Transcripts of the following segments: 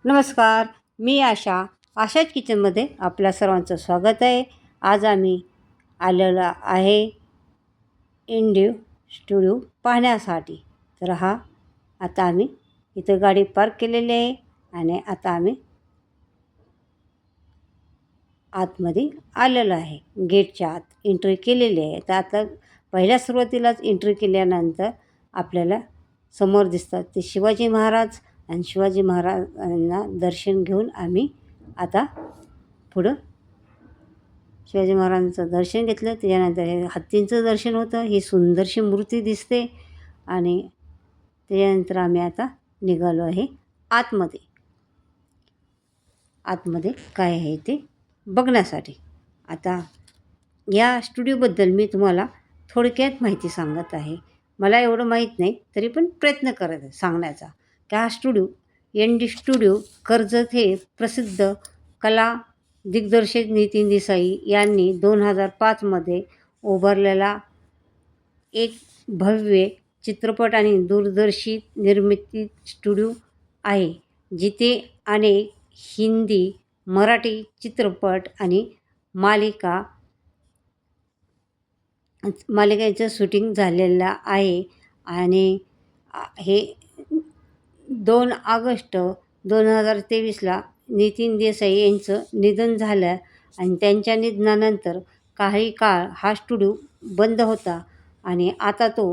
नमस्कार, मी आशाच किचनमध्ये आपल्या सर्वांचं स्वागत आहे. आज आम्ही आलेलो आहे इंडिओ स्टुडिओ पाहण्यासाठी. तर आता आम्ही इथं गाडी पार्क केलेली आहे आणि आता आम्ही आतमध्ये आलेलो आहे. गेटच्या आत एंट्री केलेली आहे. तर आता पहिल्या सुरुवातीलाच एंट्री केल्यानंतर आपल्याला समोर दिसतात ते शिवाजी महाराज आणि शिवाजी महाराजांना दर्शन घेऊन आम्ही आता पुढं शिवाजी महाराजांचं दर्शन घेतलं. त्याच्यानंतर हे हत्तींचं दर्शन होतं. ही सुंदरशी मूर्ती दिसते आणि त्याच्यानंतर आम्ही आता निघालो आहे आतमध्ये. आतमध्ये काय आहे ते बघण्यासाठी. आता या स्टुडिओबद्दल मी तुम्हाला थोडक्यात माहिती सांगत आहे. मला एवढं माहीत नाही, तरी पण प्रयत्न करत आहे सांगण्याचा. की हा स्टुडिओ ND स्टुडिओ कर्जत हे प्रसिद्ध कला दिग्दर्शक नितीन देसाई यांनी 2005मध्ये उभारलेला एक भव्य चित्रपट आणि दूरदर्शी निर्मिती स्टुडिओ आहे, जिथे अनेक हिंदी, मराठी चित्रपट आणि मालिकांचं शूटिंग झालेलं आहे. आणि हे 2 ऑगस्ट 2023ला नितीन देसाई यांचं निधन झालं आणि त्यांच्या निधनानंतर काही काळ हा स्टुडिओ बंद होता आणि आता तो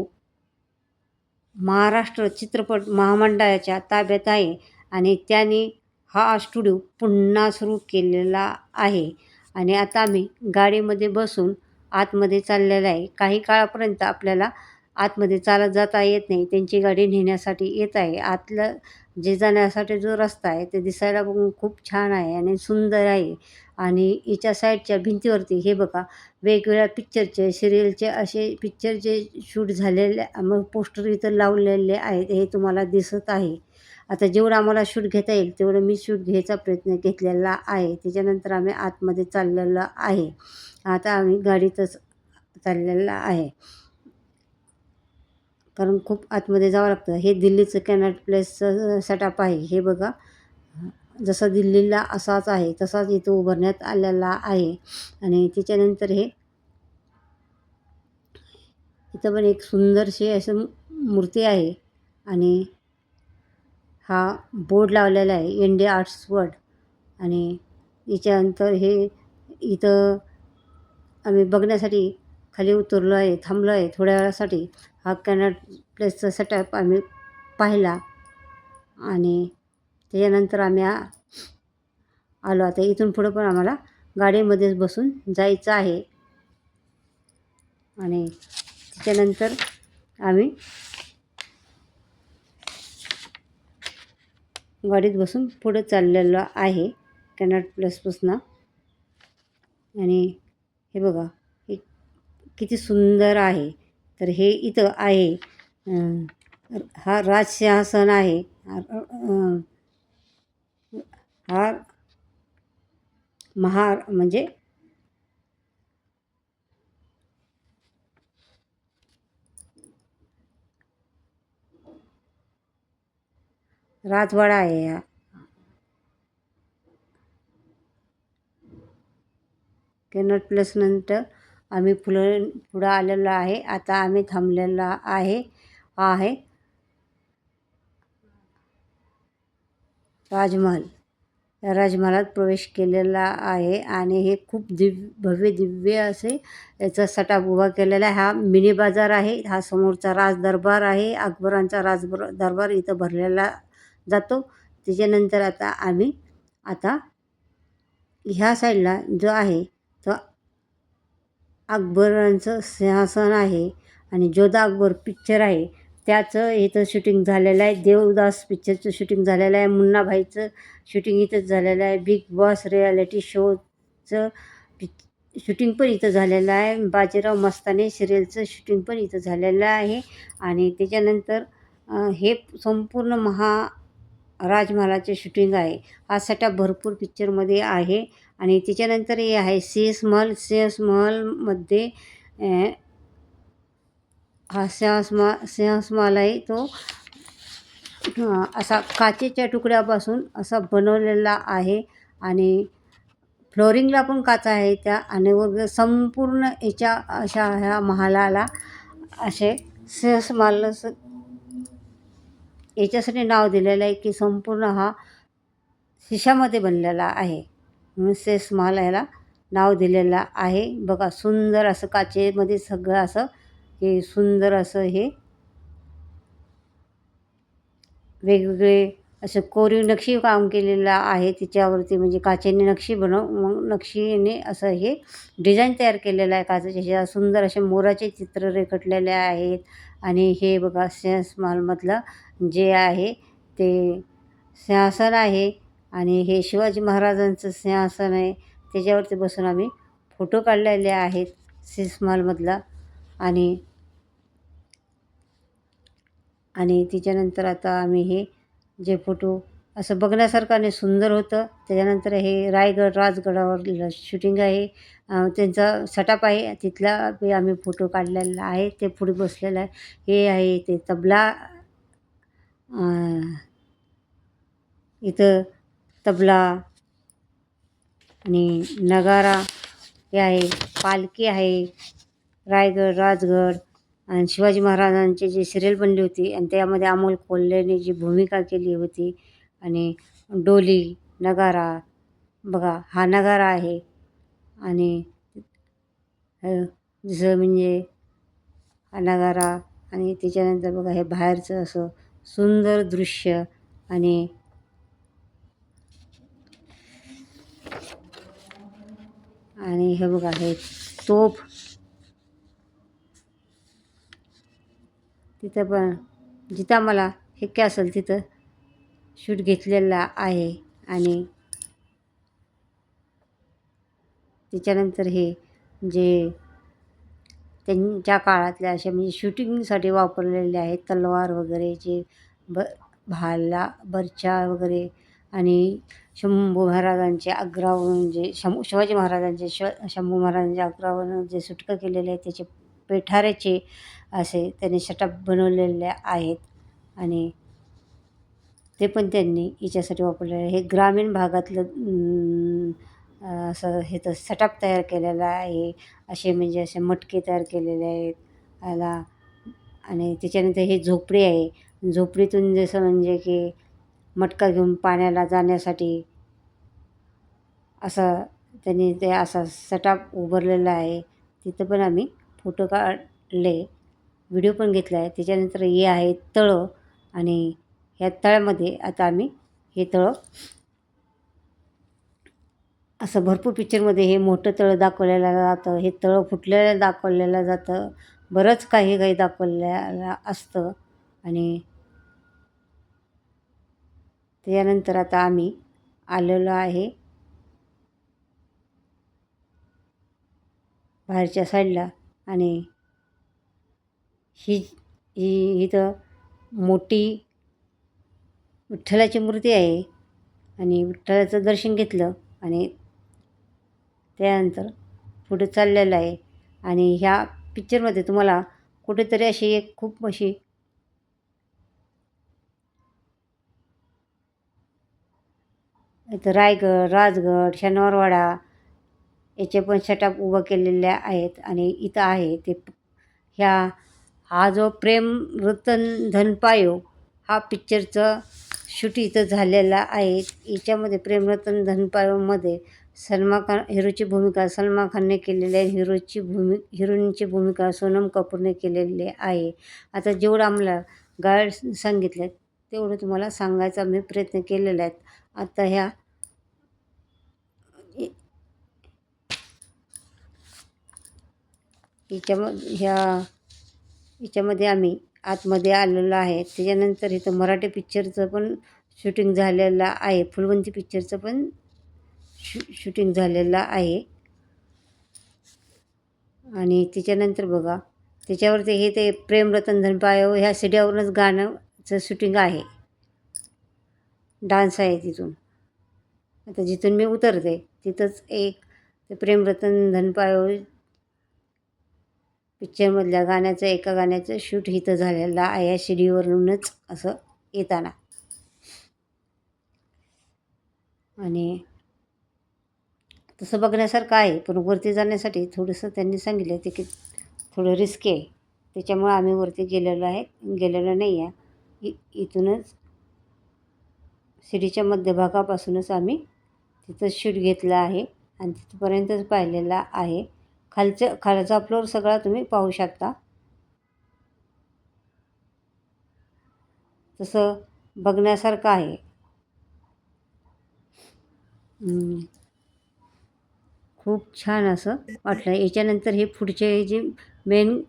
महाराष्ट्र चित्रपट महामंडळाच्या ताब्यात आहे आणि त्यांनी हा स्टुडिओ पुन्हा सुरू केलेला आहे. आणि आता आम्ही गाडीमध्ये बसून आतमध्ये चाललेला आहे. काही काळापर्यंत आपल्याला आतमध्ये चालत जाता येत नाही, त्यांची गाडी नेण्यासाठी येत आहे. आतलं जे जाण्यासाठी जो रस्ता आहे ते दिसायला बघून खूप छान आहे आणि सुंदर आहे. आणि हिच्या साईडच्या भिंतीवरती हे बघा, वेगवेगळ्या पिक्चरचे, सिरियलचे असे पिक्चरचे शूट झालेले मग पोस्टर इथं लावलेले आहेत, हे तुम्हाला दिसत आहे. आता जेवढं आम्हाला शूट घेता येईल तेवढं मी शूट घ्यायचा प्रयत्न घेतलेला आहे. त्याच्यानंतर आम्ही आतमध्ये चाललेलो आहे. आता आम्ही गाडीतच चाललेलं आहे, कारण खूप आतमध्ये जावं लागतं. हे दिल्लीचं कॅनॉट प्लेसचं सेटअप आहे. हे बघा, जसं दिल्लीला असाच आहे तसाच इथं उभारण्यात आलेला आहे. आणि त्याच्यानंतर हे इथं पण एक सुंदरशी असं मूर्ती आहे आणि हा बोर्ड लावलेला आहे इंडिया आर्ट्स वर्ल्ड. आणि याच्यानंतर हे इथं आम्ही बघण्यासाठी खाली उतरलो आहे, थांबलो आहे थोड्या वेळासाठी. हा कॅनॉट प्लेसचा सेटअप आम्ही पाहिला आणि त्याच्यानंतर आम्ही आलो. आता इथून पुढं पण आम्हाला गाडीमध्येच बसून जायचं आहे. आणि त्याच्यानंतर आम्ही गाडीत बसून पुढं चाललेलो आहे कॅनॉट प्लेसपासून. आणि हे बघा, हे किती सुंदर आहे. तर हे इथं आहे, हा राजसिंहासन आहे. हा म्हणजे राजवाडा आहे. हा कॅनॉट प्लेसनंतर आम्ही पुढं आलेलो आहे. आता आम्ही थांबलेला आहे. हा आहे राजमहल. या राजमहालात प्रवेश केलेला आहे आणि हे खूप भव्य दिव्य असे याचा सेटअप उभा केलेला आहे. हा मिनी बाजार आहे. हा समोरचा राज दरबार आहे. अकबरांचा दरबार इथं भरलेला जातो. त्याच्यानंतर आता आम्ही ह्या साईडला जो आहे तो अकबरांचं सिंहासन आहे आणि जोधा अकबर पिक्चर आहे त्याचं इथं शूटिंग झालेलं आहे. देवदास पिक्चरचं शूटिंग झालेलं आहे. मुन्नाभाईचं शूटिंग इथंच झालेलं आहे. बिग बॉस रियालिटी शोचं शूटिंग पण इथं झालेलं आहे. बाजीराव मस्तानी सिरियलचं शूटिंग पण इथं झालेलं आहे. आणि त्याच्यानंतर हे संपूर्ण राजमहालाचे शूटिंग आहे. हा सेटअप भरपूर पिक्चरमध्ये आहे. आणि त्याच्यानंतर हे आहे CS महल. CS महलमध्ये हा सिंहास महल आहे. तो असा काचेच्या तुकड्यापासून असा बनवलेला आहे आणि फ्लोरिंगला पण काचा आहे त्या आणि वगैरे संपूर्ण याच्या अशा ह्या महालाला असे सहस महाल असं याच्यासाठी नाव दिलेलं आहे की संपूर्ण हा शिशामध्ये बनलेला आहे म्हणून शेष महाल ह्याला नाव दिलेलं आहे. बघा सुंदर असं काचेमध्ये सगळं असं हे सुंदर असं हे वेगवेगळे असं कोरीव नक्षी काम केलेलं आहे तिच्यावरती म्हणजे काचेने नक्षी मग नक्षीने असं हे डिझाईन तयार केलेलं आहे काचेच्या सुंदर असे मोराचे चित्र रेखाटलेले आहेत. आणि हे बघा सिंहस्महालमधलं जे आहे ते सिंहासन आहे आणि हे शिवाजी महाराजांचं सिंहासन आहे. त्याच्यावरती बसून आम्ही फोटो काढलेले आहेत सिंहस्महालमधला. आणि त्याच्यानंतर आता आम्ही हे जे फोटो असं बघण्यासारखं आणि सुंदर होतं. त्याच्यानंतर हे रायगड राजगडावर शूटिंग आहे. त्यांचा सेटअप आहे तिथला बी आम्ही फोटो काढलेला आहे. ते पुढे बसलेलं आहे. हे आहे ते तबला इथं तबला आणि नगारा हे आहे. पालखी आहे. रायगड राजगड आणि शिवाजी महाराजांची जी सिरियल बनली होती आणि त्यामध्ये अमोल कोल्हेने जी भूमिका केली होती. आणि डोली नगारा बघा हा नगारा आहे. आणि जसं म्हणजे हा नगारा आणि त्याच्यानंतर बघा हे बाहेरचं असं सुंदर दृश्य. आणि हे बघा हे तोफ तिथं पण जिथं आम्हाला शक्य असेल तिथं शूट घेतलेला आहे. आणि त्याच्यानंतर हे जे त्यांच्या काळातल्या अशा म्हणजे शूटिंगसाठी वापरलेले आहेत तलवार वगैरे जे भाला बर्छा वगैरे. आणि शंभू महाराजांचे आग्रावरून जे शिवाजी महाराजांचे शंभू महाराजांचे आग्रावरून जे सुटका केलेले आहे त्याचे पेठाऱ्याचे असे त्यांनी सेटअप बनवलेले आहेत. आणि ते पण त्यांनी याच्यासाठी वापरलेलं आहे. हे ग्रामीण भागातलं असं हे तर सेटअप तयार केलेला आहे. असे म्हणजे असे मटके तयार केलेले आहेत याला. आणि त्याच्यानंतर हे झोपडी आहे. झोपडीतून जसं म्हणजे की मटका घेऊन पाण्याला जाण्यासाठी असं त्यांनी ते असा सेटअप उभारलेला आहे. तिथं पण आम्ही फोटो काढले, व्हिडिओ पण घेतला आहे. त्याच्यानंतर हे आहे तळं. आणि ह्या तळ्यामध्ये आता आम्ही हे तळं असं भरपूर पिक्चरमध्ये हे मोठं तळं दाखवलेलं जातं. हे तळं फुटलेलं दाखवलेलं जातं. बरंच काही काही दाखवलेलं असतं. आणि त्याच्यानंतर आता आम्ही आलेलो आहे बाहेरच्या साईडला. आणि ही इथं मोठी विठ्ठलाची मूर्ती आहे. आणि विठ्ठलाचं दर्शन घेतलं आणि त्यानंतर पुढे चाललेलं आहे. आणि ह्या पिक्चरमध्ये तुम्हाला कुठेतरी अशी एक खूप अशी इथं रायगड राजगड शनिवारवाडा याचे पण सेटअप उभं केलेले आहेत. आणि इथं आहे ते हा जो प्रेम रतन धन पायो हा पिक्चरचं शूट इथं झालेला आहे. याच्यामध्ये प्रेम रतन धन पायोमध्ये सलमान खान हिरोची भूमिका सलमान खानने केलेली आहे. हिरोईनची भूमिका सोनम कपूरने केलेली आहे. आता जेवढं आम्हाला गाईड सांगितलं तेवढं तुम्हाला सांगायचा मी प्रयत्न केलेला आहे. आता याच्यामध्ये आम्ही आतमध्ये आलेलो आहे. त्याच्यानंतर इथं मराठी पिक्चरचं पण शूटिंग झालेलं आहे. फुलवंती पिक्चरचं पण शूटिंग झालेलं आहे. आणि त्याच्यानंतर बघा त्याच्यावरती हे ते प्रेम रतन धन पायो ह्या सीडीवरूनच गाण्याचं शूटिंग आहे. डान्स आहे तिथून. आता जिथून मी उतरते तिथंच एक ते प्रेम रतन धन पायो पिक्चरमधल्या एका गाण्याचं शूट इथं झालेलं आहे. या शिडीवरूनच असं येताना. आणि तसं बघण्यासारखं आहे, पण वरती जाण्यासाठी थोडंसं त्यांनी सांगितलं ते की थोडं रिस्की आहे. त्याच्यामुळं आम्ही वरती गेलेलो नाही आहे. इथूनच शिडीच्या मध्यभागापासूनच आम्ही तिथं शूट घेतला आहे आणि तिथपर्यंतच पाहिलेला आहे. खालचा फ्लोअर सगळा तुम्ही पाहू शकता. तसं बघण्यासारखं आहे. खूप छान असं वाटलं. याच्यानंतर हे पुढचे जे मेन,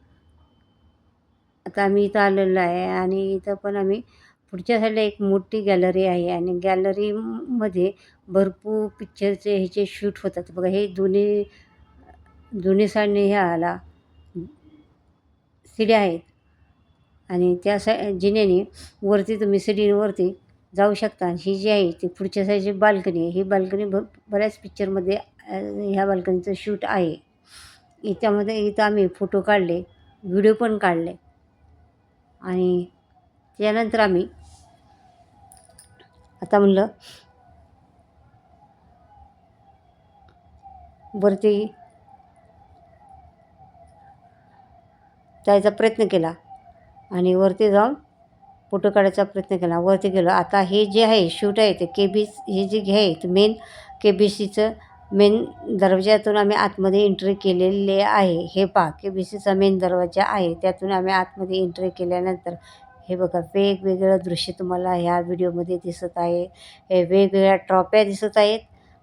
आता आम्ही इथं आलेलो आहे आणि इथं पण आम्ही पुढच्या साईडला एक मोठी गॅलरी आहे आणि गॅलरीमध्ये भरपूर पिक्चरचे ह्याचे शूट होतात. बघा हे दोन्ही साईडने ह्याला शिड्या आहेत आणि त्या जिन्याने वरती तुम्ही शिडीवरती जाऊ शकता. ही जी आहे ती पुढच्या साईडची बाल्कनी आहे. ही बाल्कनी बऱ्याच पिक्चरमध्ये ह्या बाल्कनीचं शूट आहे. इथं आम्ही फोटो काढले, व्हिडिओ पण काढले आणि त्यानंतर आम्ही आता म्हणलं वरती जायचा प्रयत्न केला आणि वरती जाऊन फोटो काढायचा प्रयत्न केला. वरती गेलो. आता हे जे आहे शूट आहे ते हे जे आहे मेन KBCचं मेन दरवाज्यातून आम्ही आतमध्ये एंट्री केलेले आहे. हे पहा KBCचा मेन दरवाजा आहे, त्यातून आम्ही आतमध्ये एंट्री केल्यानंतर हे बघा वेगवेगळं दृश्य तुम्हाला ह्या व्हिडिओमध्ये दिसत आहे. हे वेगवेगळ्या ट्रॉफ्या दिसत आहेत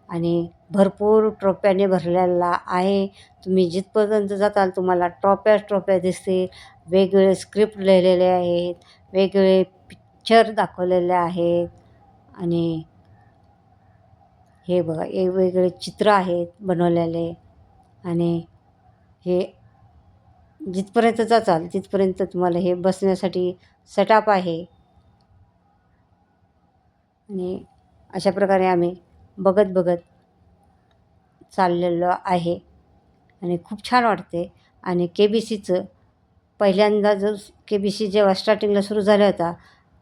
आणि भरपूर ट्रॉफ्याने भरलेला आहे. तुम्ही जिथपर्यंत जाताल तुम्हाला ट्रॉफ्या दिसतील. वेगवेगळे स्क्रिप्ट लिहिलेले आहेत, वेगवेगळे पिक्चर दाखवलेले आहेत आणि हे बघा वेगवेगळे चित्र आहेत बनवलेले आणि हे जिथपर्यंत जाचाल तिथपर्यंत तुम्हाला हे बसण्यासाठी सेटअप आहे आणि अशा प्रकारे आम्ही बघत चाललेलो आहे आणि खूप छान वाटते. आणि KBCचं पहिल्यांदा जो KBC जेव्हा स्टार्टिंगला सुरू झाला होता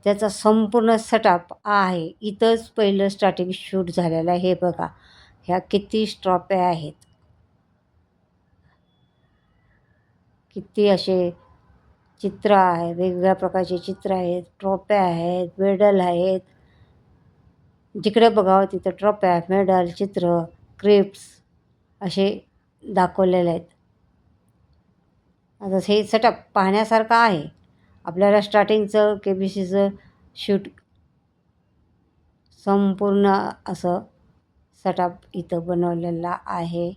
त्याचा संपूर्ण सेटअप आहे. इथंच पहिलं स्टार्टिंग शूट झालेलं आहे. हे बघा ह्या किती ट्रॉफ्या आहेत, किती असे चित्र आहे, वेगवेगळ्या प्रकारचे चित्र आहेत, ट्रॉफ्या आहेत, मेडल आहेत. जिकडे बघावं तिथं ट्रॉफ्या, मेडल, चित्र, क्रिप्स असे दाखवलेले आहेत. आता हे सेटअप पाहण्यासारखं आहे. आपल्याला स्टार्टिंगचं KBCचं शूट संपूर्ण असं सेटअप इथं बनवलेला आहे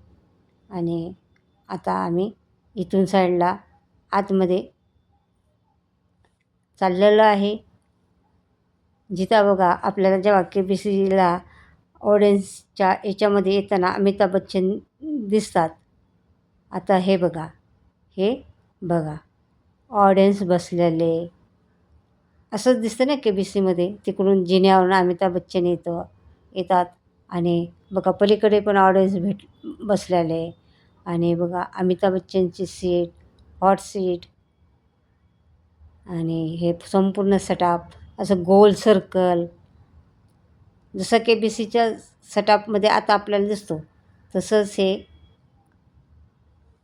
आणि आता आम्ही इथून साईडला आतमध्ये चाललेलो आहे. जिथं बघा आपल्याला जेव्हा KBCला ऑडियन्सच्या याच्यामध्ये येताना अमिताभ बच्चन दिसतात. आता हे बघा ऑडियन्स बसलेले असंच दिसतं ना KBCमध्ये. तिकडून जिन्यावरून अमिताभ बच्चन येतात आणि बघा पलीकडे पण ऑडियन्स बसलेले आणि बघा अमिताभ बच्चनची सीट, हॉट सीट आणि हे संपूर्ण सेटअप असं गोल सर्कल जसं KBCच्या सेटअपमध्ये आता आपल्याला दिसतो तसंच हे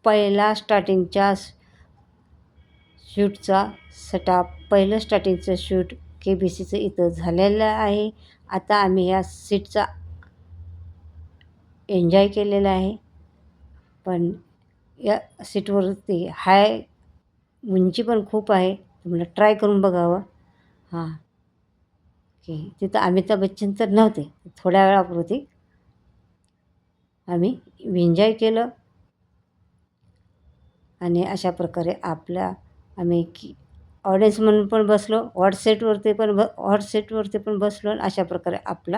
पहिला स्टार्टिंगच्या शूटचा सेटअप, पहिलं स्टार्टिंगचं शूट KBCचं इथं झालेलं आहे. आता आम्ही ह्या सीटचा एन्जॉय केलेला आहे. पण या सीटवरती उंची पण खूप आहे. तुम्हाला ट्राय करून बघावं. तिथं अमिताभ बच्चन तर नव्हते. थोड्या वेळापुरती आम्ही एन्जॉय केलं आणि अशा प्रकारे आम्ही ऑडियन्स म्हणून पण बसलो, हॉट सीटवरती पण बसलो आणि अशा प्रकारे आपला